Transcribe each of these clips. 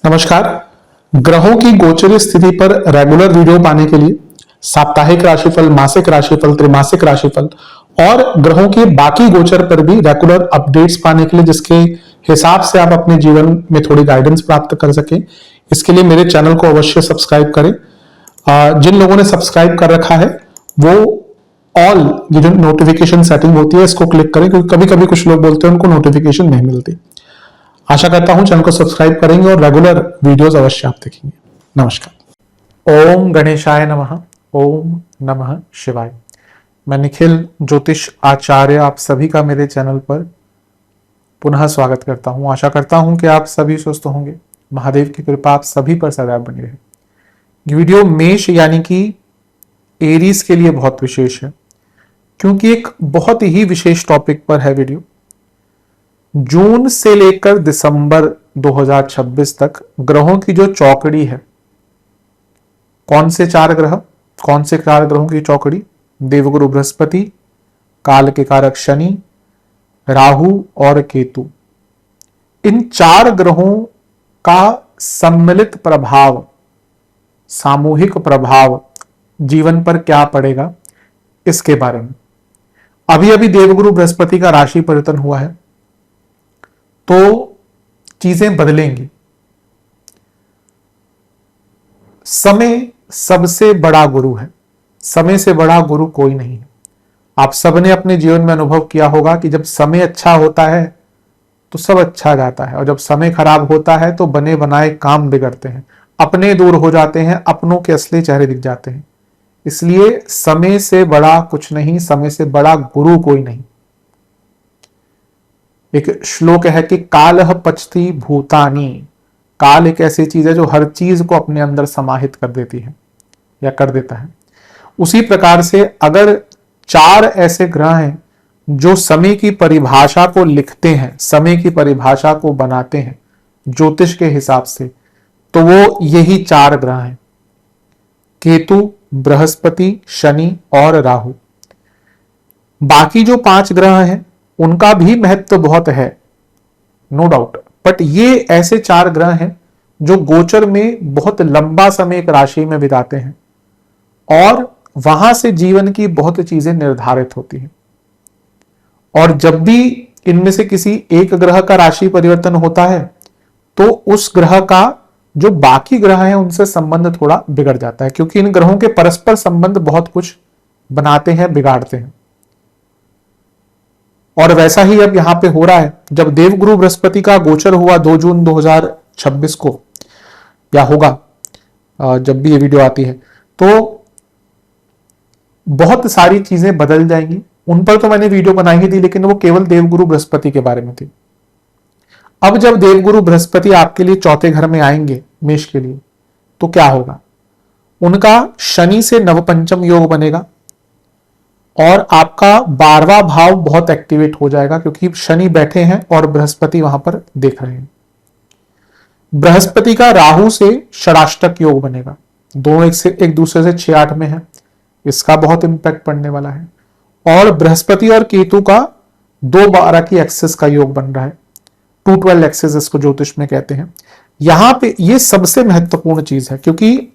नमस्कार। ग्रहों की गोचर स्थिति पर रेगुलर वीडियो पाने के लिए साप्ताहिक राशिफल, मासिक राशिफल, त्रैमासिक राशिफल और ग्रहों के बाकी गोचर पर भी रेगुलर अपडेट्स पाने के लिए, जिसके हिसाब से आप अपने जीवन में थोड़ी गाइडेंस प्राप्त कर सके, इसके लिए मेरे चैनल को अवश्य सब्सक्राइब करें। जिन लोगों ने सब्सक्राइब कर रखा है वो ऑल ये जो नोटिफिकेशन सेटिंग होती है इसको क्लिक करें, क्योंकि कभी कभी कुछ लोग बोलते हैं उनको नोटिफिकेशन नहीं मिलती। आशा करता हूं चैनल को सब्सक्राइब करेंगे और रेगुलर वीडियोस अवश्य आप देखेंगे। नमस्कार। ओम गणेशाय नमः। ओम नमः शिवाय। मैं निखिल ज्योतिष आचार्य आप सभी का मेरे चैनल पर पुनः स्वागत करता हूं। आशा करता हूं कि आप सभी स्वस्थ होंगे। महादेव की कृपा आप सभी पर सदैव बनी रहे। ये वीडियो मेष यानी कि एरीज के लिए बहुत विशेष है, क्योंकि एक बहुत ही विशेष टॉपिक पर है वीडियो। जून से लेकर दिसंबर 2026 तक ग्रहों की जो चौकड़ी है, कौन से चार ग्रहों की चौकड़ी? देवगुरु बृहस्पति, काल के कारक शनि, राहु और केतु। इन चार ग्रहों का सम्मिलित प्रभाव, सामूहिक प्रभाव जीवन पर क्या पड़ेगा, इसके बारे में। अभी अभी देवगुरु बृहस्पति का राशि परिवर्तन हुआ है, तो चीजें बदलेंगी। समय सबसे बड़ा गुरु है। समय से बड़ा गुरु कोई नहीं है। आप सबने अपने जीवन में अनुभव किया होगा कि जब समय अच्छा होता है तो सब अच्छा जाता है, और जब समय खराब होता है तो बने बनाए काम बिगड़ते हैं, अपने दूर हो जाते हैं, अपनों के असली चेहरे दिख जाते हैं। इसलिए समय से बड़ा कुछ नहीं, समय से बड़ा गुरु कोई नहीं। एक श्लोक है कि कालः पचती भूतानि। काल एक ऐसी चीज है जो हर चीज को अपने अंदर समाहित कर देती है या कर देता है। उसी प्रकार से अगर चार ऐसे ग्रह हैं जो समय की परिभाषा को लिखते हैं, समय की परिभाषा को बनाते हैं ज्योतिष के हिसाब से, तो वो यही चार ग्रह हैं, केतु, बृहस्पति, शनि और राहु। बाकी जो पांच ग्रह हैं उनका भी महत्व बहुत है, नो डाउट, बट ये ऐसे चार ग्रह हैं जो गोचर में बहुत लंबा समय एक राशि में बिताते हैं और वहां से जीवन की बहुत चीजें निर्धारित होती हैं। और जब भी इनमें से किसी एक ग्रह का राशि परिवर्तन होता है तो उस ग्रह का जो बाकी ग्रह हैं उनसे संबंध थोड़ा बिगड़ जाता है, क्योंकि इन ग्रहों के परस्पर संबंध बहुत कुछ बनाते हैं, बिगाड़ते हैं। और वैसा ही अब यहां पे हो रहा है। जब देवगुरु बृहस्पति का गोचर हुआ 2 जून 2026 को, या होगा जब भी ये वीडियो आती है, तो बहुत सारी चीजें बदल जाएंगी। उन पर तो मैंने वीडियो बनाई ही थी, लेकिन वो केवल देवगुरु बृहस्पति के बारे में थी। अब जब देवगुरु बृहस्पति आपके लिए चौथे घर में आएंगे मेष के लिए, तो क्या होगा? उनका शनि से नवपंचम योग बनेगा और आपका 12वां भाव बहुत एक्टिवेट हो जाएगा, क्योंकि शनि बैठे हैं और बृहस्पति वहां पर देख रहे हैं। बृहस्पति का राहु से षडाष्टक योग बनेगा, दोनों एक दूसरे से 6-8 में है, इसका बहुत इंपैक्ट पड़ने वाला है। और बृहस्पति और केतु का 2-12 की एक्सेस का योग बन रहा है, 2-12 एक्सेस इसको ज्योतिष में कहते हैं। यहां पे ये सबसे महत्वपूर्ण चीज है, क्योंकि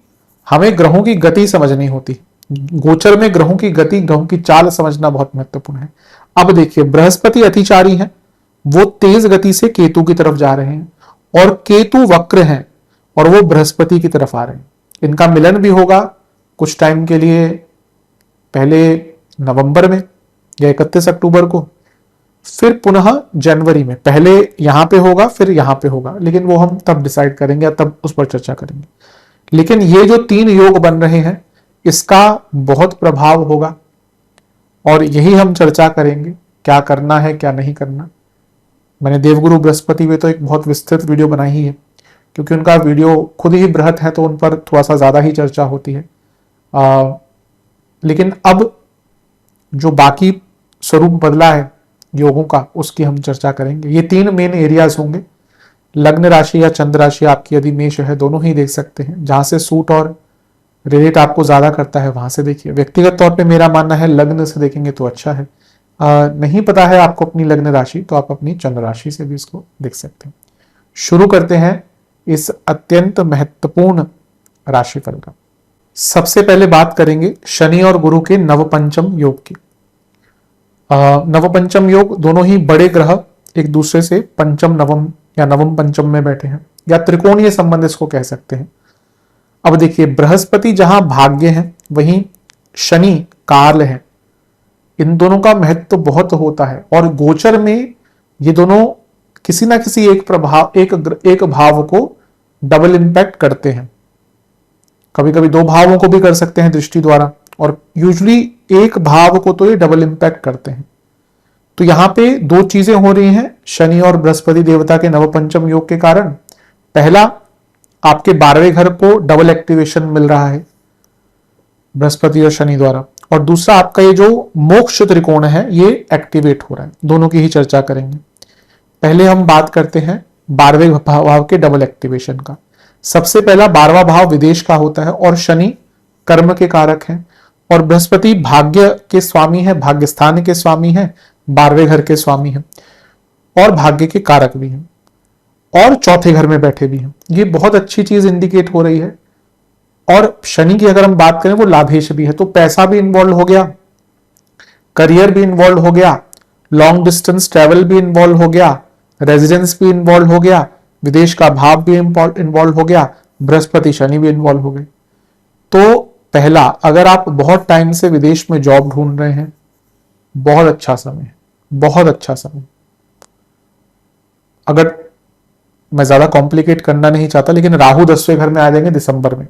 हमें ग्रहों की गति समझनी होती। गोचर में ग्रहों की गति, ग्रहों की चाल समझना बहुत महत्वपूर्ण है। अब देखिए, बृहस्पति अतिचारी है, वो तेज गति से केतु की तरफ जा रहे हैं, और केतु वक्र हैं और वो बृहस्पति की तरफ आ रहे हैं। इनका मिलन भी होगा कुछ टाइम के लिए, पहले नवंबर में या 31 अक्टूबर को, फिर पुनः जनवरी में। पहले यहां पे होगा, फिर यहां पे होगा, लेकिन वो हम तब डिसाइड करेंगे, तब उस पर चर्चा करेंगे। लेकिन ये जो 3 योग बन रहे हैं इसका बहुत प्रभाव होगा, और यही हम चर्चा करेंगे, क्या करना है क्या नहीं करना। मैंने देवगुरु बृहस्पति में तो एक बहुत विस्तृत वीडियो बनाई ही है, क्योंकि उनका वीडियो खुद ही बृहत है, तो उन पर थोड़ा सा ज्यादा ही चर्चा होती है। लेकिन अब जो बाकी स्वरूप बदला है योगों का, उसकी हम चर्चा करेंगे। ये 3 मेन एरियाज होंगे। लग्न राशि या चंद्र राशि आपकी यदि मेष है, दोनों ही देख सकते हैं, जहां से सूट और रिलेट आपको ज्यादा करता है वहां से देखिए। व्यक्तिगत तौर पे मेरा मानना है लग्न से देखेंगे तो अच्छा है। नहीं पता है आपको अपनी लग्न राशि, तो आप अपनी चंद्र राशि से भी इसको देख सकते हैं। शुरू करते हैं इस अत्यंत महत्वपूर्ण राशिफल का। सबसे पहले बात करेंगे शनि और गुरु के नवपंचम योग की। नवपंचम योग दोनों ही बड़े ग्रह एक दूसरे से पंचम नवम या नवम पंचम में बैठे हैं, या त्रिकोणीय संबंध इसको कह सकते हैं। अब देखिए, बृहस्पति जहां भाग्य है वहीं शनि काल है। इन दोनों का महत्व बहुत होता है, और गोचर में ये दोनों किसी ना किसी एक भाव को डबल इंपैक्ट करते हैं। कभी कभी दो भावों को भी कर सकते हैं दृष्टि द्वारा, और यूजुअली एक भाव को तो ये डबल इंपैक्ट करते हैं। तो यहां पे दो चीजें हो रही हैं शनि और बृहस्पति देवता के नवपंचम योग के कारण। पहला, आपके 12वें घर को डबल एक्टिवेशन मिल रहा है बृहस्पति और शनि द्वारा, और दूसरा आपका ये जो मोक्ष त्रिकोण है ये एक्टिवेट हो रहा है। दोनों की ही चर्चा करेंगे। पहले हम बात करते हैं 12वें भाव के डबल एक्टिवेशन का। सबसे पहला 12वां भाव विदेश का होता है, और शनि कर्म के कारक हैं, और बृहस्पति भाग्य के स्वामी है, भाग्य स्थान के स्वामी है, 12वें घर के स्वामी है, और भाग्य के कारक भी हैं, और चौथे घर में बैठे भी हैं। ये बहुत अच्छी चीज इंडिकेट हो रही है। और शनि की अगर हम बात करें वो लाभेश भी है, तो पैसा भी इन्वॉल्व हो गया, करियर भी इन्वॉल्व हो गया, लॉन्ग डिस्टेंस ट्रेवल भी इन्वॉल्व हो गया, रेजिडेंस भी इन्वॉल्व हो गया, विदेश का भाव भी इन्वॉल्व हो गया, बृहस्पति शनि भी इन्वॉल्व हो गए। तो पहला, अगर आप बहुत टाइम से विदेश में जॉब ढूंढ रहे हैं, बहुत अच्छा समय है, बहुत अच्छा समय। अगर मैं ज्यादा कॉम्प्लिकेट करना नहीं चाहता, लेकिन राहु 10वें घर में आ जाएंगे दिसंबर में,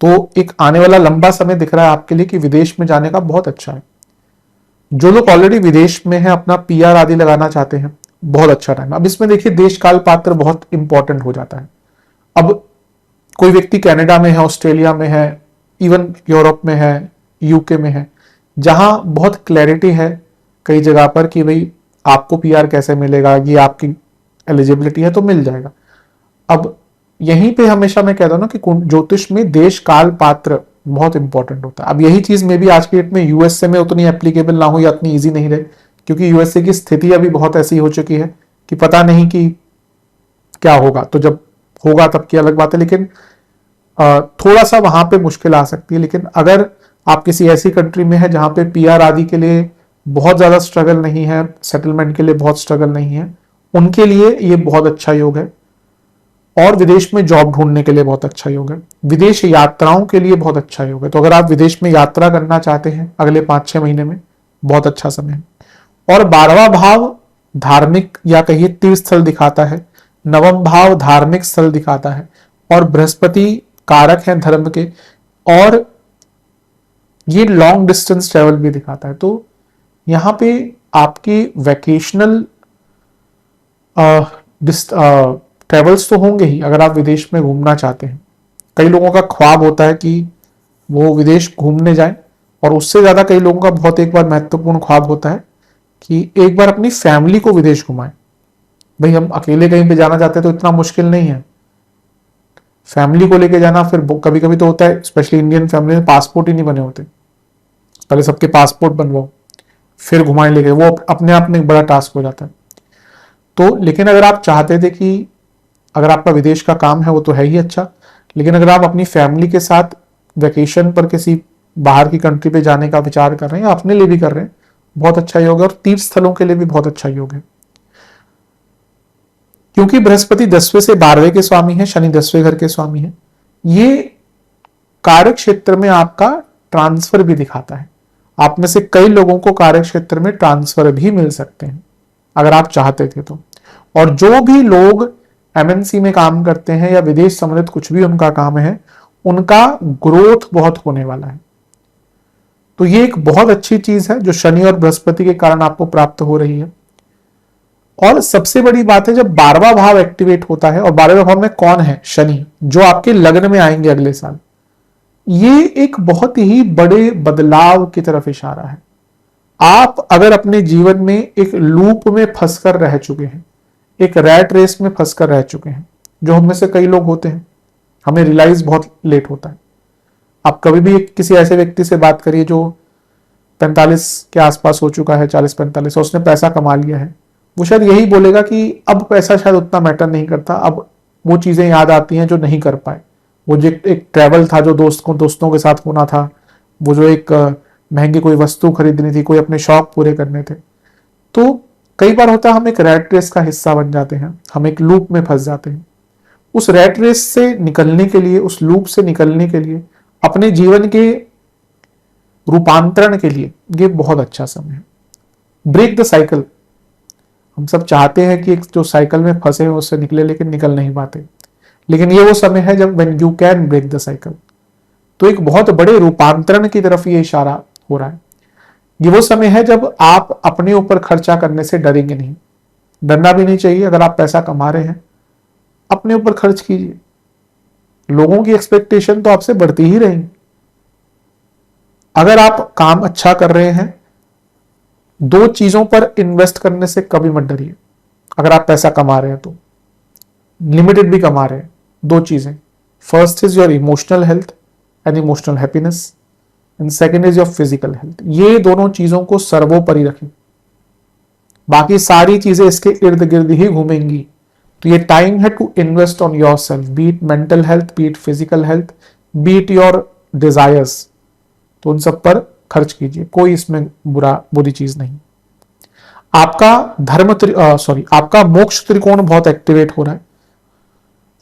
तो एक आने वाला लंबा समय दिख रहा है आपके लिए कि विदेश में जाने का बहुत अच्छा है। जो लोग ऑलरेडी विदेश में हैं, अपना पीआर आदि लगाना चाहते हैं, बहुत अच्छा टाइम। अब इसमें देखिए देश काल पात्र बहुत इंपॉर्टेंट हो जाता है। अब कोई व्यक्ति कनाडा में है, ऑस्ट्रेलिया में है, इवन यूरोप में है, यूके में है, जहां बहुत क्लैरिटी है कई जगह पर कि भाई आपको पीआर कैसे मिलेगा, ये आपकी एलिजिबिलिटी है तो मिल जाएगा। अब यहीं पे हमेशा मैं कहता हूं ना कि ज्योतिष में देश काल पात्र बहुत इंपॉर्टेंट होता है। अब यही चीज में भी आज के डेट में यूएसए में उतनी एप्लीकेबल ना हो या उतनी इजी नहीं रहे, क्योंकि यूएसए की स्थिति अभी बहुत ऐसी हो चुकी है कि पता नहीं कि क्या होगा। तो जब होगा तब की अलग बात है, लेकिन थोड़ा सा वहां पे मुश्किल आ सकती है। लेकिन अगर आप किसी ऐसी कंट्री में है जहां पे पीआर आदि के लिए बहुत ज्यादा स्ट्रगल नहीं है, सेटलमेंट के लिए बहुत स्ट्रगल नहीं है, उनके लिए ये बहुत अच्छा योग है। और विदेश में जॉब ढूंढने के लिए बहुत अच्छा योग है। विदेश यात्राओं के लिए बहुत अच्छा योग है। तो अगर आप विदेश में यात्रा करना चाहते हैं अगले 5-6 महीने में, बहुत अच्छा समय है। और 12वां भाव धार्मिक या कहिए तीर्थ स्थल दिखाता है, नवम भाव धार्मिक स्थल दिखाता है, और बृहस्पति कारक है धर्म के, और ये लॉन्ग डिस्टेंस ट्रेवल भी दिखाता है। तो यहां पे आपकी वैकेशनल ट्रेवल्स तो होंगे ही अगर आप विदेश में घूमना चाहते हैं। कई लोगों का ख्वाब होता है कि वो विदेश घूमने जाएं, और उससे ज्यादा कई लोगों का बहुत एक बार महत्वपूर्ण ख्वाब होता है कि एक बार अपनी फैमिली को विदेश घुमाएं। भाई हम अकेले कहीं पे जाना चाहते हैं तो इतना मुश्किल नहीं है, फैमिली को लेके जाना फिर कभी कभी तो होता है, स्पेशली इंडियन फैमिली में पासपोर्ट ही नहीं बने होते, पहले सबके पासपोर्ट बनवाओ फिर घुमाएं लेके, वो अपने आप में एक बड़ा टास्क हो जाता है। तो लेकिन अगर आप चाहते थे कि अगर आपका विदेश का काम है वो तो है ही अच्छा, लेकिन अगर आप अपनी फैमिली के साथ वेकेशन पर किसी बाहर की कंट्री पे जाने का विचार कर रहे हैं या अपने लिए भी कर रहे हैं, बहुत अच्छा योग है। और तीर्थ स्थलों के लिए भी बहुत अच्छा योग है, क्योंकि बृहस्पति 10वें से 12वें के स्वामी है, शनि 10वें घर के स्वामी है। ये कार्य क्षेत्र में आपका ट्रांसफर भी दिखाता है। आप में से कई लोगों को कार्य क्षेत्र में ट्रांसफर भी मिल सकते हैं अगर आप चाहते थे तो। और जो भी लोग एमएनसी में काम करते हैं या विदेश संबंधित कुछ भी उनका काम है, उनका ग्रोथ बहुत होने वाला है। तो ये एक बहुत अच्छी चीज है जो शनि और बृहस्पति के कारण आपको प्राप्त हो रही है। और सबसे बड़ी बात है जब 12वां भाव एक्टिवेट होता है, और 12वें भाव में कौन है? शनि, जो आपके लग्न में आएंगे अगले साल। ये एक बहुत ही बड़े बदलाव की तरफ इशारा है। आप अगर अपने जीवन में एक लूप में फंसकर रह चुके हैं, एक रैट रेस में फंसकर रह चुके हैं, जो हम में से कई लोग होते हैं, हमें रियलाइज बहुत लेट होता है। आप कभी भी किसी ऐसे व्यक्ति से बात करिए जो 45 के आसपास हो चुका है, 40-45, और उसने पैसा कमा लिया है, वो शायद यही बोलेगा कि अब पैसा शायद उतना मैटर नहीं करता, अब वो चीजें याद आती हैं जो नहीं कर पाए। वो जो एक ट्रैवल था जो दोस्तों के साथ होना था, वो जो एक महंगी कोई वस्तु खरीदनी थी, कोई अपने शौक पूरे करने थे। तो कई बार होता है हम एक रैट रेस का हिस्सा बन जाते हैं, हम एक लूप में फंस जाते हैं। उस रैट रेस से निकलने के लिए, उस लूप से निकलने के लिए, अपने जीवन के रूपांतरण के लिए ये बहुत अच्छा समय है। Break the cycle. हम सब चाहते हैं कि एक जो साइकिल में फंसे हैं उससे निकले, लेकिन निकल नहीं पाते। लेकिन ये वो समय है जब when you can break the cycle. तो एक बहुत बड़े रूपांतरण की तरफ ये इशारा हो रहा है। ये वो समय है जब आप अपने ऊपर खर्चा करने से डरेंगे नहीं। डरना भी नहीं चाहिए। अगर आप पैसा कमा रहे हैं, अपने ऊपर खर्च कीजिए। लोगों की एक्सपेक्टेशन तो आपसे बढ़ती ही रहेंगी। अगर आप काम अच्छा कर रहे हैं, दो चीजों पर इन्वेस्ट करने से कभी मत डरिए। अगर आप पैसा कमा रहे हैं तो लिमिटेड भी कमा रहे हैं, दो चीजें, first is your emotional health and emotional happiness, and second is your physical health. ये दोनों चीजों को सर्वोपरि रखें। बाकी सारी चीजें इसके इर्द गिर्द ही घूमेंगी। तो ये टाइम है to invest on yourself, beat mental health, beat physical health, beat your desires. तो उन सब पर खर्च कीजिए, कोई इसमें बुरी चीज नहीं। आपका आपका मोक्ष त्रिकोण बहुत एक्टिवेट हो रहा है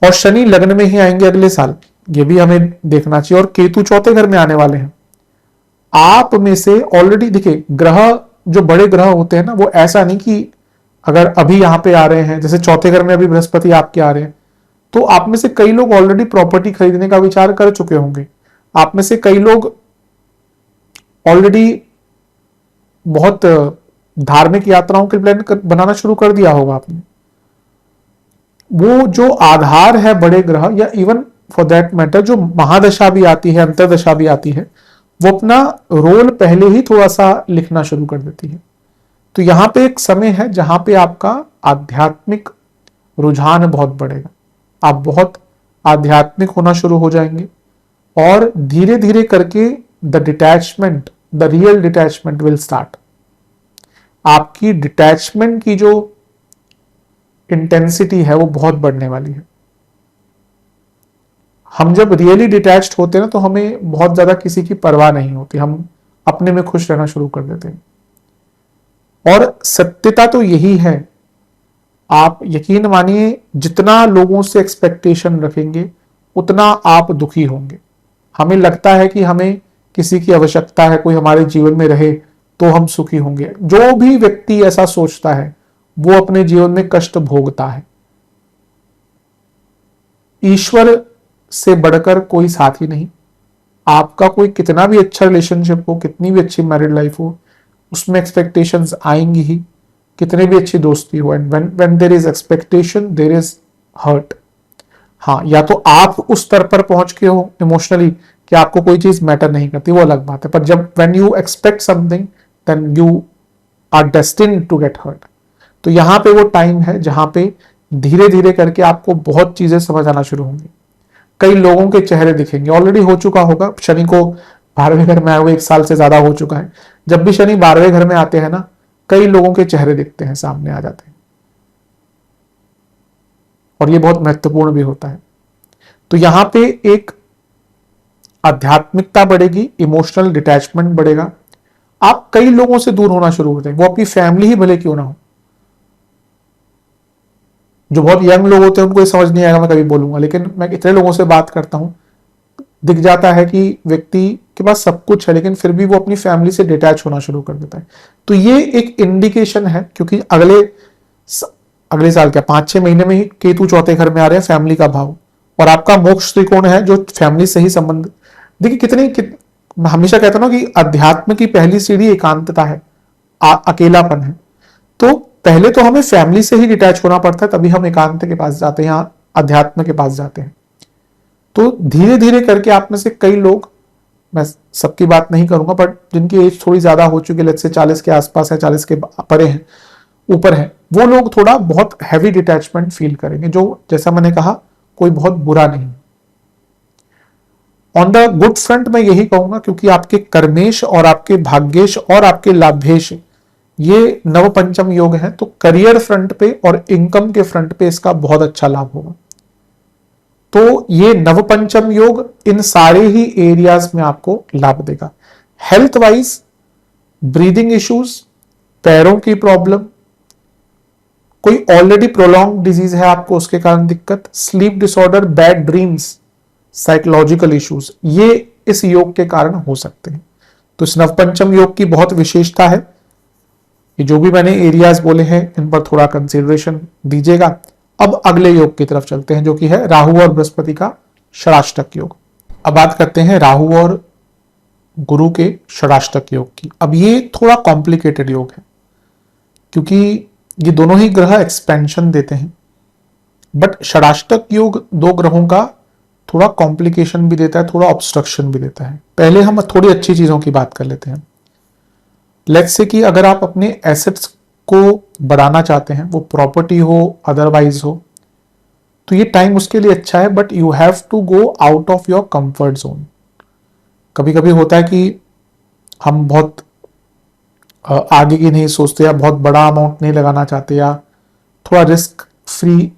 और शनि लग्न में ही आएंगे अगले साल, ये भी हमें देखना चाहिए। और केतु चौथे घर में आने वाले हैं। आप में से ऑलरेडी देखिए, ग्रह जो बड़े ग्रह होते हैं ना, वो ऐसा नहीं कि अगर अभी यहां पे आ रहे हैं, जैसे चौथे घर में अभी बृहस्पति आपके आ रहे हैं, तो आप में से कई लोग ऑलरेडी प्रॉपर्टी खरीदने का विचार कर चुके होंगे। आप में से कई लोग ऑलरेडी बहुत धार्मिक यात्राओं के प्लान बनाना शुरू कर दिया होगा आपने। वो जो आधार है बड़े ग्रह, या इवन फॉर दैट मैटर जो महादशा भी आती है, अंतरदशा भी आती है, वो अपना रोल पहले ही थोड़ा सा लिखना शुरू कर देती है। तो यहां पे एक समय है जहां पे आपका आध्यात्मिक रुझान बहुत बढ़ेगा। आप बहुत आध्यात्मिक होना शुरू हो जाएंगे और धीरे धीरे करके the detachment, the real detachment will start. आपकी डिटैचमेंट की जो इंटेंसिटी है वो बहुत बढ़ने वाली है। हम जब रियली डिटैच्ड होते हैं ना, तो हमें बहुत ज्यादा किसी की परवाह नहीं होती, हम अपने में खुश रहना शुरू कर देते हैं। और सत्यता तो यही है, आप यकीन मानिए, जितना लोगों से एक्सपेक्टेशन रखेंगे उतना आप दुखी होंगे। हमें लगता है कि हमें किसी की आवश्यकता है, कोई हमारे जीवन में रहे तो हम सुखी होंगे। जो भी व्यक्ति ऐसा सोचता है वो अपने जीवन में कष्ट भोगता है। ईश्वर से बढ़कर कोई साथी नहीं। आपका कोई कितना भी अच्छा रिलेशनशिप हो, कितनी भी अच्छी मैरिड लाइफ हो, उसमें एक्सपेक्टेशंस आएंगी ही, कितने भी अच्छी दोस्ती हो। And when there is expectation there is hurt. हाँ, या तो आप उस स्तर पर पहुंच के हो इमोशनली कि आपको कोई चीज मैटर नहीं करती, वो अलग बात है। पर जब when you expect something then you are destined to get hurt. तो यहां पे वो टाइम है जहां पे धीरे धीरे करके आपको बहुत चीजें समझ आना शुरू होंगी। कई लोगों के चेहरे दिखेंगे, ऑलरेडी हो चुका होगा। शनि को 12वें घर में आए हुए 1 साल से ज्यादा हो चुका है। जब भी शनि 12वें घर में आते हैं ना, कई लोगों के चेहरे दिखते हैं, सामने आ जाते हैं, और ये बहुत महत्वपूर्ण भी होता है। तो यहां पे एक आध्यात्मिकता बढ़ेगी, इमोशनल डिटैचमेंट बढ़ेगा। आप कई लोगों से दूर होना शुरू हो जाएंगे, वो आपकी फैमिली ही भले क्यों ना हो। जो बहुत यंग लोग होते हैं उनको ये समझ नहीं आएगा मैं कभी बोलूंगा, लेकिन मैं इतने लोगों से बात करता हूं, दिख जाता है कि व्यक्ति के पास सब कुछ है लेकिन फिर भी वो अपनी फैमिली से डिटैच होना शुरू कर देता है। तो ये एक इंडिकेशन है, क्योंकि अगले साल क्या 5-6 महीने में ही केतु चौथे घर में आ रहे हैं, फैमिली का भाव, और आपका मोक्ष त्रिकोण है जो फैमिली से ही संबंध। देखिए मैं हमेशा कहता हूं कि अध्यात्म की पहली सीढ़ी एकांतता है, अकेलापन है। तो पहले तो हमें फैमिली से ही डिटैच होना पड़ता है, तभी हम एकांत के पास जाते हैं, अध्यात्म के पास जाते हैं। तो धीरे धीरे करके आप में से कई लोग, मैं सबकी बात नहीं करूंगा, बट जिनकी एज थोड़ी ज्यादा हो चुकी है, लेट्स से 40 के आसपास है, 40 के परे हैं, ऊपर है, वो लोग थोड़ा बहुत हैवी डिटैचमेंट फील करेंगे, जो जैसा मैंने कहा कोई बहुत बुरा नहीं। ऑन द गुड फ्रंट मैं यही कहूंगा, क्योंकि आपके कर्मेश और आपके भाग्येश और आपके लाभेश ये नवपंचम योग है, तो करियर फ्रंट पे और इनकम के फ्रंट पे इसका बहुत अच्छा लाभ होगा। तो ये नवपंचम योग इन सारे ही एरियाज में आपको लाभ देगा। हेल्थ वाइज ब्रीदिंग इश्यूज, पैरों की प्रॉब्लम, कोई ऑलरेडी प्रोलॉन्ग डिजीज है आपको उसके कारण दिक्कत, sleep disorder, bad dreams, psychological issues, ये इस योग के कारण हो सकते हैं। तो इस नवपंचम योग की बहुत विशेषता है। ये जो भी मैंने एरियाज बोले हैं इन पर थोड़ा कंसिडरेशन दीजिएगा। अब अगले योग की तरफ चलते हैं जो कि है राहु और बृहस्पति का षडाष्टक योग। अब बात करते हैं राहु और गुरु के षडाष्टक योग की। अब ये थोड़ा कॉम्प्लिकेटेड योग है क्योंकि ये दोनों ही ग्रह एक्सपेंशन देते हैं, बट षडाष्टक योग दो ग्रहों का थोड़ा कॉम्प्लिकेशन भी देता है, थोड़ा ऑब्स्ट्रक्शन भी देता है। पहले हम थोड़ी अच्छी चीजों की बात कर लेते हैं। लेट्स से कि अगर आप अपने एसेट्स को बढ़ाना चाहते हैं, वो प्रॉपर्टी हो अदरवाइज हो, तो ये टाइम उसके लिए अच्छा है, but you have to go out of your comfort zone. कभी कभी होता है कि हम बहुत आगे की नहीं सोचते या बहुत बड़ा अमाउंट नहीं लगाना चाहते या थोड़ा रिस्क फ्री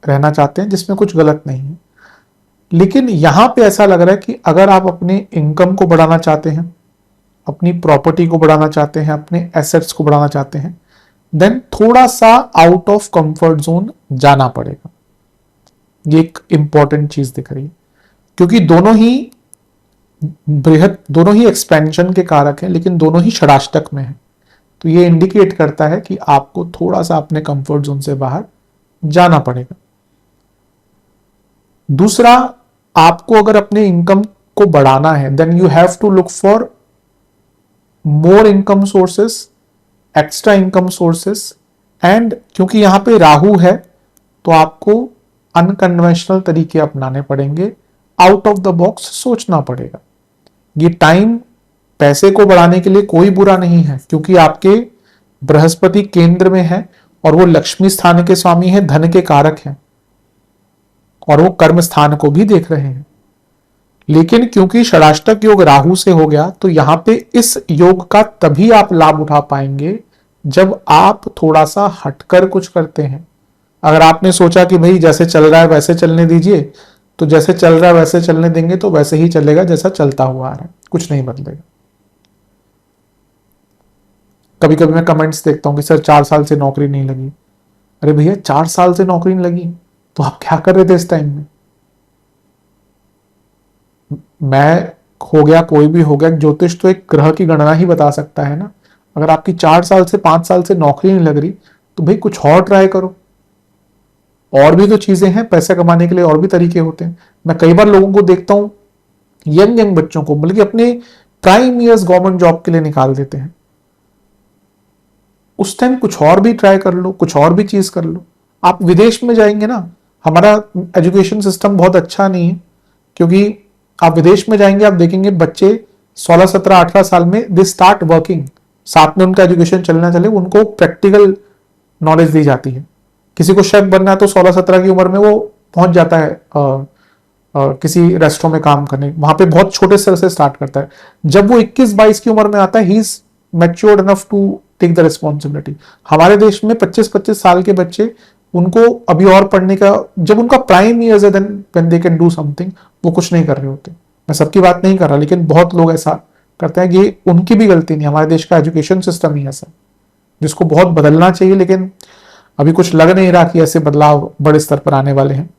रहना चाहते हैं, जिसमें कुछ गलत नहीं है। लेकिन यहां पे ऐसा लग रहा है कि अगर आप अपने इनकम को बढ़ाना चाहते हैं, अपनी प्रॉपर्टी को बढ़ाना चाहते हैं, अपने एसेट्स को बढ़ाना चाहते हैं, देन थोड़ा सा आउट ऑफ कंफर्ट जोन जाना पड़ेगा। ये एक इंपॉर्टेंट चीज दिख रही है क्योंकि दोनों ही एक्सपेंशन के कारक हैं, लेकिन दोनों ही षडाष्टक में है। तो ये इंडिकेट करता है कि आपको थोड़ा सा अपने कंफर्ट जोन से बाहर जाना पड़ेगा। दूसरा, आपको अगर अपने इनकम को बढ़ाना है, then you have to look for more income sources, extra income sources, and क्योंकि यहां पे राहु है तो आपको अनकन्वेंशनल तरीके अपनाने पड़ेंगे, आउट ऑफ द बॉक्स सोचना पड़ेगा। ये टाइम पैसे को बढ़ाने के लिए कोई बुरा नहीं है क्योंकि आपके बृहस्पति केंद्र में है और वो लक्ष्मी स्थान के स्वामी है, धन के कारक हैं, और वो कर्म स्थान को भी देख रहे हैं। लेकिन क्योंकि षडाष्टक योग राहु से हो गया, तो यहां पे इस योग का तभी आप लाभ उठा पाएंगे जब आप थोड़ा सा हटकर कुछ करते हैं। अगर आपने सोचा कि भाई जैसे चल रहा है वैसे चलने दीजिए, तो जैसे चल रहा है वैसे चलने देंगे तो वैसे ही चलेगा जैसा चलता हुआ आ रहा है, कुछ नहीं बदलेगा। कभी कभी मैं कमेंट्स देखता हूं कि सर 4 साल से नौकरी नहीं लगी। अरे भैया 4 साल से नौकरी नहीं लगी तो आप क्या कर रहे थे इस टाइम में? मैं हो गया, कोई भी हो गया, ज्योतिष तो एक ग्रह की गणना ही बता सकता है ना। अगर आपकी 4 साल से 5 साल से नौकरी नहीं लग रही तो भाई कुछ और ट्राई करो। और भी तो चीजें हैं, पैसे कमाने के लिए और भी तरीके होते हैं। मैं कई बार लोगों को देखता हूं, यंग बच्चों को, बल्कि अपने प्राइम ईयर्स गवर्नमेंट जॉब के लिए निकाल देते हैं। उस टाइम कुछ और भी ट्राई कर लो, कुछ और भी चीज कर लो। आप विदेश में जाएंगे ना, हमारा एजुकेशन सिस्टम बहुत अच्छा नहीं है, क्योंकि आप विदेश में जाएंगे, आप देखेंगे बच्चे 16, 17, 18 साल में दे स्टार्ट वर्किंग, साथ में उनका एजुकेशन चलना चले, उनको प्रैक्टिकल नॉलेज दी जाती है। किसी को शेफ बनना है तो 16, 17 की उम्र में वो पहुंच जाता है किसी रेस्टोरेंट में काम करने, वहां पे बहुत छोटे स्तर से स्टार्ट करता है। जब वो 21, 22 की उम्र में आता है, he is matured enough to take the responsibility. हमारे देश में 25-25 साल के बच्चे, उनको अभी और पढ़ने का, जब उनका प्राइम ईयर्स है, then when they can do something, वो कुछ नहीं कर रहे होते। मैं सबकी बात नहीं कर रहा, लेकिन बहुत लोग ऐसा करते हैं। ये उनकी भी गलती नहीं, हमारे देश का एजुकेशन सिस्टम ही ऐसा, जिसको बहुत बदलना चाहिए, लेकिन अभी कुछ लग नहीं रहा कि ऐसे बदलाव बड़े स्तर पर आने वाले हैं।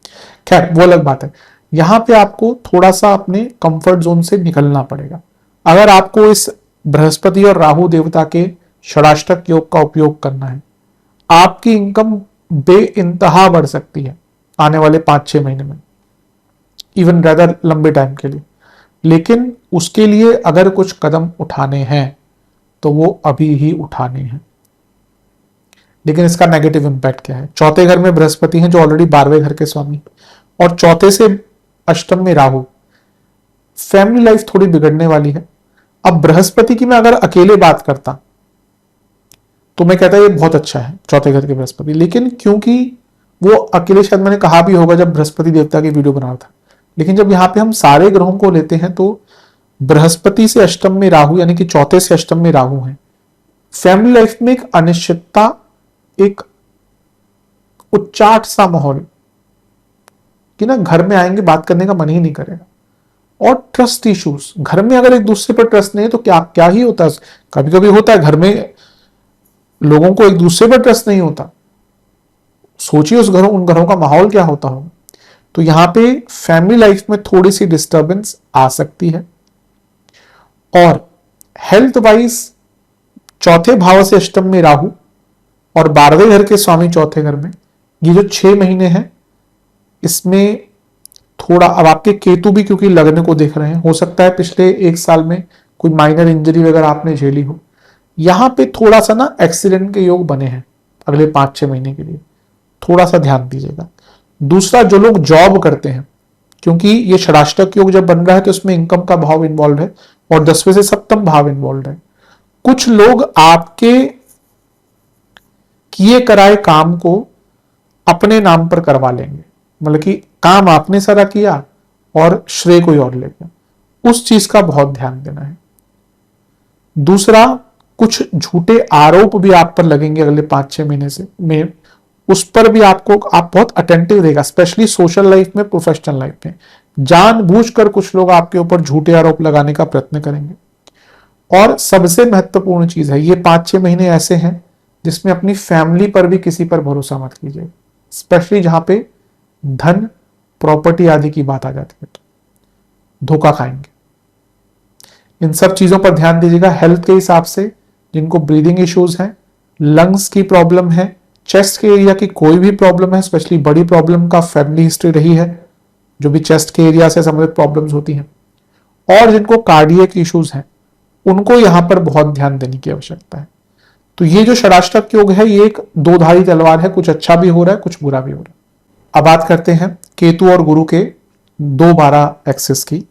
खैर, वो अलग बात है। यहां पे आपको थोड़ा सा अपने कंफर्ट जोन से निकलना पड़ेगा। अगर आपको इस बृहस्पति और राहु देवता के षडाष्टक योग का उपयोग करना है, आपकी इनकम बेइंतहा बढ़ सकती है आने वाले 5-6 महीने में, इवन रेदर लंबे टाइम के लिए। लेकिन उसके लिए अगर कुछ कदम उठाने हैं तो वो अभी ही उठाने हैं। लेकिन इसका नेगेटिव इंपैक्ट क्या है? चौथे घर में बृहस्पति हैं जो ऑलरेडी 12वें घर के स्वामी, और चौथे से अष्टम में राहु, फैमिली लाइफ थोड़ी बिगड़ने वाली है। अब बृहस्पति की मैं अगर अकेले बात करता तो मैं कहता ये बहुत अच्छा है, चौथे घर के बृहस्पति। लेकिन क्योंकि वो अकेले, शायद मैंने कहा भी होगा जब बृहस्पति देवता की वीडियो बना रहा था, लेकिन जब यहां पे हम सारे ग्रहों को लेते हैं तो बृहस्पति से अष्टम में राहु, यानी कि चौथे से अष्टम में राहु है। फैमिली लाइफ में एक अनिश्चितता, एक उच्चाट सा माहौल, कि ना घर में आएंगे बात करने का मन ही नहीं करेगा। और ट्रस्ट इश्यूज, घर में अगर एक दूसरे पर ट्रस्ट नहीं है तो क्या क्या ही होता है। कभी कभी होता है घर में लोगों को एक दूसरे पर ट्रस्ट नहीं होता, सोचिए उन घरों का माहौल क्या होता होगा। तो यहां पे फैमिली लाइफ में थोड़ी सी डिस्टर्बेंस आ सकती है। और हेल्थ वाइज चौथे भाव से अष्टम में राहु और 12वें घर के स्वामी चौथे घर में, ये जो 6 महीने हैं इसमें थोड़ा, अब आपके केतु भी क्योंकि लगने को देख रहे हैं, हो सकता है पिछले 1 साल में कोई माइनर इंजरी वगैरह आपने झेली हो। यहां पे थोड़ा सा ना एक्सीडेंट के योग बने हैं अगले 5-6 महीने के लिए, थोड़ा सा ध्यान दीजिएगा। दूसरा, जो लोग जॉब करते हैं, क्योंकि ये षडाष्टक योग जब बन रहा है तो इसमें इनकम का भाव इन्वॉल्व है और 10वें से सप्तम भाव इन्वॉल्व है। कुछ लोग आपके किए कराए काम को अपने नाम पर करवा लेंगे, मतलब कि काम आपने सारा किया और श्रेय कोई और ले गया, उस चीज का बहुत ध्यान देना है। दूसरा, कुछ झूठे आरोप भी आप पर लगेंगे अगले 5-6 महीने से में, उस पर भी आप बहुत अटेंटिव रहेगा, स्पेशली सोशल लाइफ में, प्रोफेशनल लाइफ में। जानबूझकर कुछ लोग आपके ऊपर झूठे आरोप लगाने का प्रयत्न करेंगे। और सबसे महत्वपूर्ण चीज है, ये 5-6 महीने ऐसे हैं जिसमें अपनी फैमिली पर भी किसी पर भरोसा मत कीजिए, स्पेशली जहां पे धन प्रॉपर्टी आदि की बात आ जाती है तो धोखा खाएंगे। इन सब चीजों पर ध्यान दीजिएगा। हेल्थ के हिसाब से जिनको ब्रीदिंग इश्यूज हैं, लंग्स की प्रॉब्लम है, चेस्ट के एरिया की कोई भी प्रॉब्लम है, स्पेशली बड़ी प्रॉब्लम का फैमिली हिस्ट्री रही है, जो भी चेस्ट के एरिया से संबंधित प्रॉब्लम्स होती हैं, और जिनको कार्डियक इश्यूज हैं, उनको यहां पर बहुत ध्यान देने की आवश्यकता है। तो ये जो षडाष्टक योग है, ये एक दो-धारी तलवार है, कुछ अच्छा भी हो रहा है, कुछ बुरा भी हो रहा है। अब बात करते हैं केतु और गुरु के 2-12 एक्सेस की।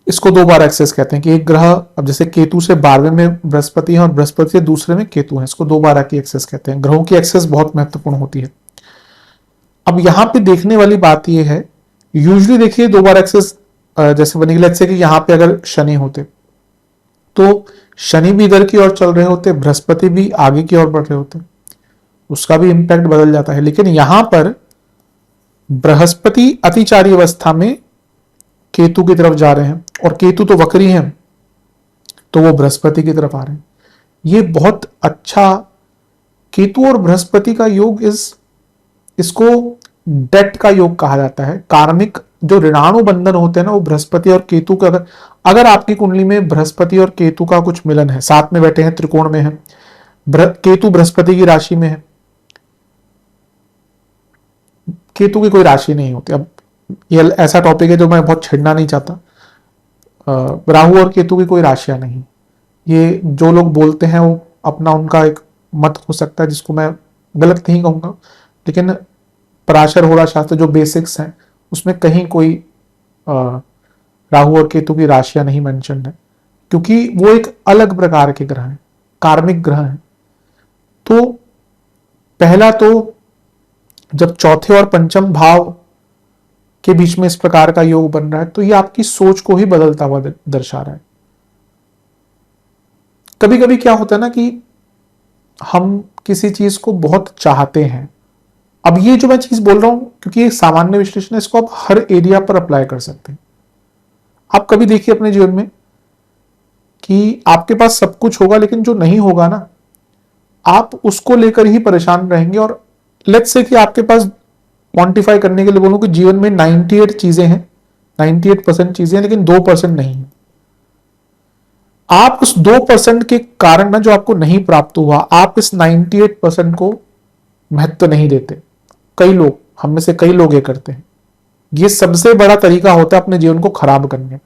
इसको 2-12 एक्सेस कहते हैं कि एक ग्रह, अब जैसे केतु से 12वें में बृहस्पति है और बृहस्पति से दूसरे में केतु है, इसको 2-12 की एक्सेस कहते हैं। ग्रहों की एक्सेस बहुत महत्वपूर्ण होती है। अब यहां पे देखने वाली बात यह है, यूजुअली देखिए 2-12 एक्सेस जैसे बनी, लेट्स से कि यहां पे अगर शनि होते तो शनि भी इधर की ओर चल रहे होते, बृहस्पति भी आगे की ओर बढ़ रहे होते, उसका भी इंपैक्ट बदल जाता है। लेकिन यहां पर बृहस्पति अतिचारी अवस्था में केतु की तरफ जा रहे हैं और केतु तो वक्री हैं, तो वो बृहस्पति की तरफ आ रहे हैं। ये बहुत अच्छा केतु और बृहस्पति का योग, इसको डेट का योग कहा जाता है। कार्मिक जो ऋणाणु बंधन होते हैं ना, वो बृहस्पति और केतु का, अगर आपकी कुंडली में बृहस्पति और केतु का कुछ मिलन है, साथ में बैठे हैं, त्रिकोण में है, केतु बृहस्पति की राशि में है, केतु की कोई राशि नहीं होती। अब ये ऐसा टॉपिक है जो मैं बहुत छेड़ना नहीं चाहता। राहु और केतु की कोई राशियां नहीं, ये जो लोग बोलते हैं वो अपना, उनका एक मत हो सकता है जिसको मैं गलत नहीं कहूंगा, लेकिन पराशर होरा शास्त्र जो बेसिक्स हैं उसमें कहीं कोई राहु और केतु की राशियां नहीं मेंशन है, क्योंकि वो एक अलग प्रकार के ग्रह हैं, कार्मिक ग्रह हैं। तो पहला तो जब चौथे और पंचम भाव के बीच में इस प्रकार का योग बन रहा है तो ये आपकी सोच को ही बदलता हुआ दर्शा रहा है। कभी कभी क्या होता है ना कि हम किसी चीज को बहुत चाहते हैं। अब ये जो मैं चीज बोल रहा हूं, क्योंकि ये सामान्य विश्लेषण है, इसको आप हर एरिया पर अप्लाई कर सकते हैं। आप कभी देखिए अपने जीवन में कि आपके पास सब कुछ होगा, लेकिन जो नहीं होगा ना, आप उसको लेकर ही परेशान रहेंगे। और लेट्स से कि आपके पास, क्वांटिफाई करने के लिए बोलूं कि जीवन में 98 चीजें हैं, 98% चीजें हैं, लेकिन 2% नहीं है। आप उस 2% के कारण ना, जो आपको नहीं प्राप्त हुआ, आप इस 98% को महत्व नहीं देते। कई लोग, हम में से कई लोग ये करते हैं। ये सबसे बड़ा तरीका होता है अपने जीवन को खराब करने का।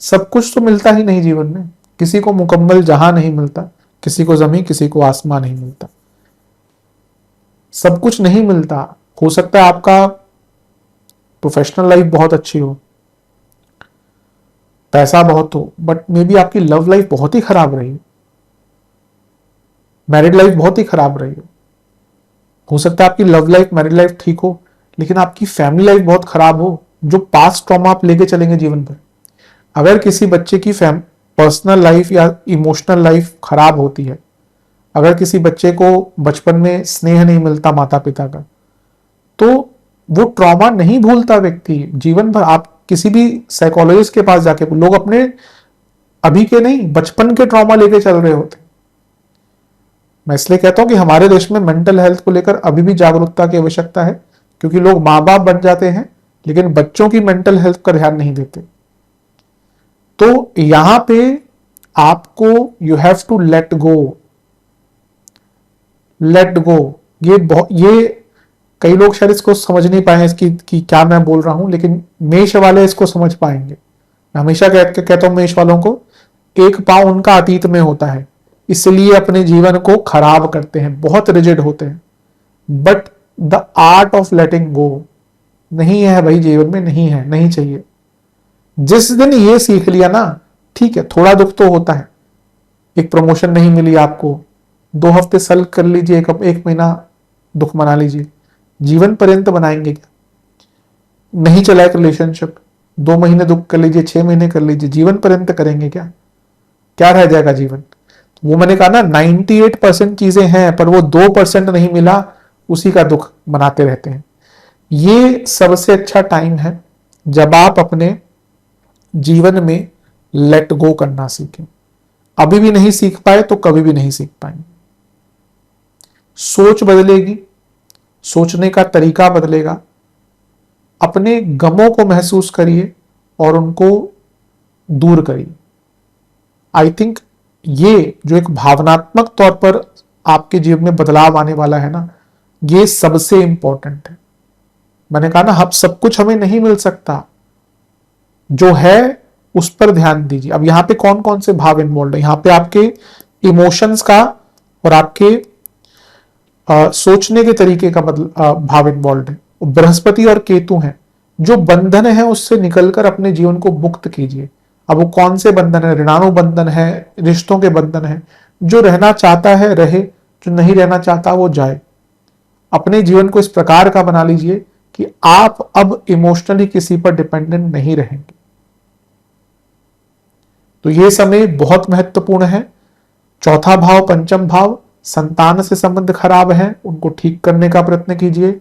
सब कुछ तो मिलता ही नहीं जीवन में, किसी को मुकम्मल जहां नहीं मिलता, किसी को जमीन, किसी को आसमान नहीं मिलता, सब कुछ नहीं मिलता। हो सकता है आपका प्रोफेशनल लाइफ बहुत अच्छी हो, पैसा बहुत हो, बट मे बी आपकी लव लाइफ बहुत ही खराब रही, मैरिड लाइफ बहुत ही खराब रही हो सकता है आपकी लव लाइफ, मैरिड लाइफ ठीक हो, लेकिन आपकी फैमिली लाइफ बहुत खराब हो, जो पास्ट ट्रॉमा आप लेके चलेंगे जीवन भर। अगर किसी बच्चे की पर्सनल लाइफ या इमोशनल लाइफ खराब होती है, अगर किसी बच्चे को बचपन में स्नेह नहीं मिलता माता पिता का, तो वो ट्रॉमा नहीं भूलता व्यक्ति जीवन भर। आप किसी भी साइकोलॉजिस्ट के पास जाके, लोग अपने अभी के नहीं बचपन के ट्रॉमा लेके चल रहे होते। मैं इसलिए कहता हूं कि हमारे देश में मेंटल हेल्थ को लेकर अभी भी जागरूकता की आवश्यकता है, क्योंकि लोग मां बाप बन जाते हैं लेकिन बच्चों की मेंटल हेल्थ का ध्यान नहीं देते। तो यहां पे आपको you have to let go, let go. ये कई लोग शायद इसको समझ नहीं पाए इसकी कि क्या मैं बोल रहा हूं, लेकिन मेष वाले इसको समझ पाएंगे। मैं हमेशा कहता हूं मेष वालों को, एक पांव उनका अतीत में होता है, इसलिए अपने जीवन को खराब करते हैं, बहुत रिजिड होते हैं। But the art of letting go नहीं है भाई, जीवन में नहीं है, नहीं चाहिए। जिस दिन ये सीख लिया ना, ठीक है, थोड़ा दुख तो होता है, एक प्रमोशन नहीं मिली आपको, 2 हफ्ते सल्क कर लीजिए, एक महीना दुख मना लीजिए, जीवन पर्यंत बनाएंगे क्या? नहीं चला एक रिलेशनशिप, 2 महीने दुख कर लीजिए, 6 महीने कर लीजिए, जीवन पर्यंत करेंगे क्या? क्या रह जाएगा जीवन? वो मैंने कहा ना, 98% चीजें हैं, पर वो 2% नहीं मिला, उसी का दुख मनाते रहते हैं। ये सबसे अच्छा टाइम है जब आप अपने जीवन में लेट गो करना सीखें। अभी भी नहीं सीख पाए तो कभी भी नहीं सीख पाएंगे। सोच बदलेगी, सोचने का तरीका बदलेगा। अपने गमों को महसूस करिए और उनको दूर करिए। आई थिंक ये जो एक भावनात्मक तौर पर आपके जीवन में बदलाव आने वाला है ना, ये सबसे इंपॉर्टेंट है। मैंने कहा ना, अब सब कुछ हमें नहीं मिल सकता, जो है उस पर ध्यान दीजिए। अब यहां पे कौन कौन से भाव इन्वॉल्व है? यहां पे आपके इमोशंस का और आपके सोचने के तरीके का भाव इन्वॉल्व है। बृहस्पति और केतु हैं, जो बंधन है उससे निकलकर अपने जीवन को मुक्त कीजिए। अब वो कौन से बंधन है? ऋणानु बंधन है, रिश्तों के बंधन है। जो रहना चाहता है रहे, जो नहीं रहना चाहता वो जाए। अपने जीवन को इस प्रकार का बना लीजिए कि आप अब इमोशनली किसी पर डिपेंडेंट नहीं रहेंगे। तो ये समय बहुत महत्वपूर्ण है। चौथा भाव, पंचम भाव, संतान से संबंध खराब है, उनको ठीक करने का प्रयत्न कीजिए।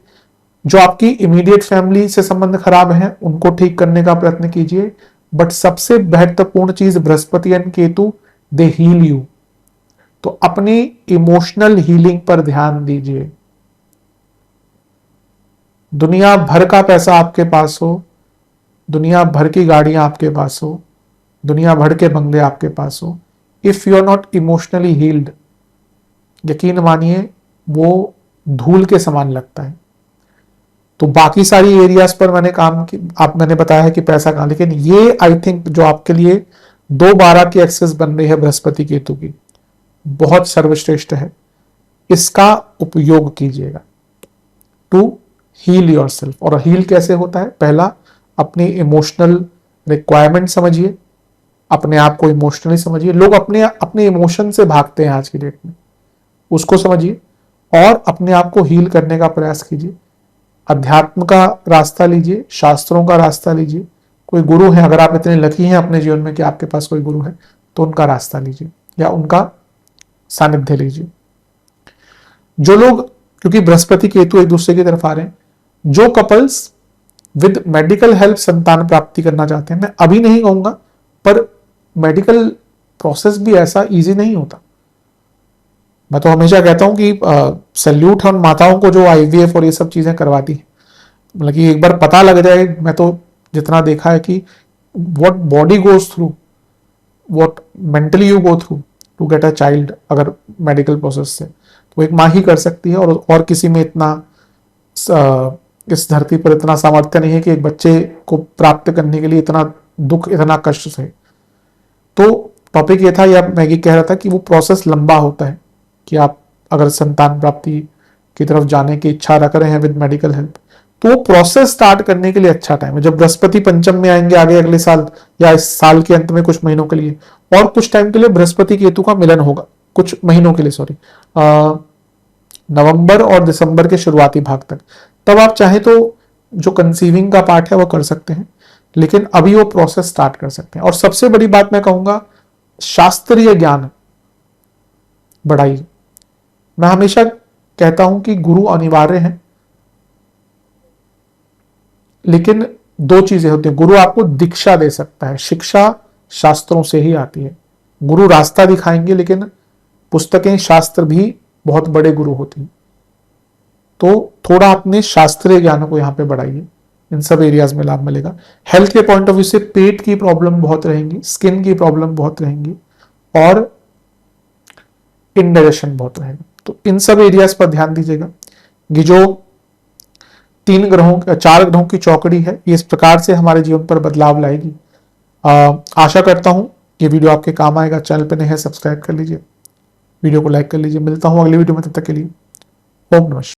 जो आपकी इमीडिएट फैमिली से संबंध खराब है, उनको ठीक करने का प्रयत्न कीजिए। बट सबसे महत्वपूर्ण चीज, Brihaspati and Ketu, they heal you. तो अपनी इमोशनल हीलिंग पर ध्यान दीजिए। दुनिया भर का पैसा आपके पास हो, दुनिया भर की गाड़ियां आपके पास हो, दुनिया भर के बंगले आपके पास हो, if you are not emotionally healed, यकीन मानिए वो धूल के समान लगता है। तो बाकी सारी एरियाज पर मैंने काम की, मैंने बताया है कि पैसा कहां, लेकिन ये आई थिंक जो आपके लिए 2/12 की एक्सेस बन रही है बृहस्पति केतु की, बहुत सर्वश्रेष्ठ है। इसका उपयोग कीजिएगा टू हील योरसेल्फ। और हील कैसे होता है? पहला, अपनी इमोशनल रिक्वायरमेंट समझिए, अपने आप को इमोशनली समझिए। लोग अपने इमोशन से भागते हैं आज की डेट में, उसको समझिए और अपने आप को हील करने का प्रयास कीजिए। अध्यात्म का रास्ता लीजिए, शास्त्रों का रास्ता लीजिए। कोई गुरु है, अगर आप इतने लकी हैं अपने जीवन में कि आपके पास कोई गुरु है, तो उनका रास्ता लीजिए या उनका सानिध्य लीजिए। जो लोग, क्योंकि बृहस्पति केतु एक दूसरे की तरफ आ रहे हैं, जो कपल्स विद मेडिकल हेल्प संतान प्राप्ति करना चाहते हैं, मैं अभी नहीं कहूंगा, पर मेडिकल प्रोसेस भी ऐसा इजी नहीं होता। मैं तो हमेशा कहता हूं कि सैल्यूट है उन माताओं को जो आईवीएफ और ये सब चीजें करवाती है। मतलब कि एक बार पता लग जाए, मैं तो जितना देखा है कि what body goes through, what mentally you go through to get a child, अगर मेडिकल प्रोसेस से, तो एक माँ ही कर सकती है। और किसी में इतना इस धरती पर इतना सामर्थ्य नहीं है कि एक बच्चे को प्राप्त करने के लिए इतना दुख, इतना कष्ट से। तो टॉपिक ये था, या मैं ये कह रहा था कि वो प्रोसेस लंबा होता है, कि आप अगर संतान प्राप्ति की तरफ जाने की इच्छा रख रहे हैं विद मेडिकल हेल्प, तो वो प्रोसेस स्टार्ट करने के लिए अच्छा टाइम है। जब बृहस्पति पंचम में आएंगे आगे अगले साल, या इस साल के अंत में कुछ महीनों के लिए, और कुछ टाइम के लिए बृहस्पति केतु का मिलन होगा, कुछ महीनों के लिए, सॉरी, नवंबर और दिसंबर के शुरुआती भाग तक। तब आप चाहे तो जो कंसीविंग का पार्ट है वो कर सकते हैं, लेकिन अभी वो प्रोसेस स्टार्ट कर सकते हैं। और सबसे बड़ी बात मैं कहूंगा, शास्त्रीय ज्ञान बढ़ाइए। मैं हमेशा कहता हूं कि गुरु अनिवार्य है, लेकिन दो चीजें होती हैं, गुरु आपको दीक्षा दे सकता है, शिक्षा शास्त्रों से ही आती है, गुरु रास्ता दिखाएंगे, लेकिन पुस्तकें शास्त्र भी बहुत बड़े गुरु होती हैं। तो थोड़ा अपने शास्त्रीय ज्ञान को यहाँ पे बढ़ाइए, इन सब एरियाज में लाभ मिलेगा। हेल्थ के पॉइंट ऑफ व्यू से पेट की प्रॉब्लम बहुत रहेंगी, स्किन की प्रॉब्लम बहुत रहेंगी और इंडाइजेशन बहुत रहेगा। तो इन सब एरियाज पर ध्यान दीजिएगा। ये जो 4 ग्रहों की चौकड़ी है, ये इस प्रकार से हमारे जीवन पर बदलाव लाएगी। आशा करता हूं ये वीडियो आपके काम आएगा। चैनल पर नए हैं, सब्सक्राइब कर लीजिए, वीडियो को लाइक कर लीजिए। मिलता हूं अगली वीडियो में, तब तक के लिए ओम नमः शिवाय।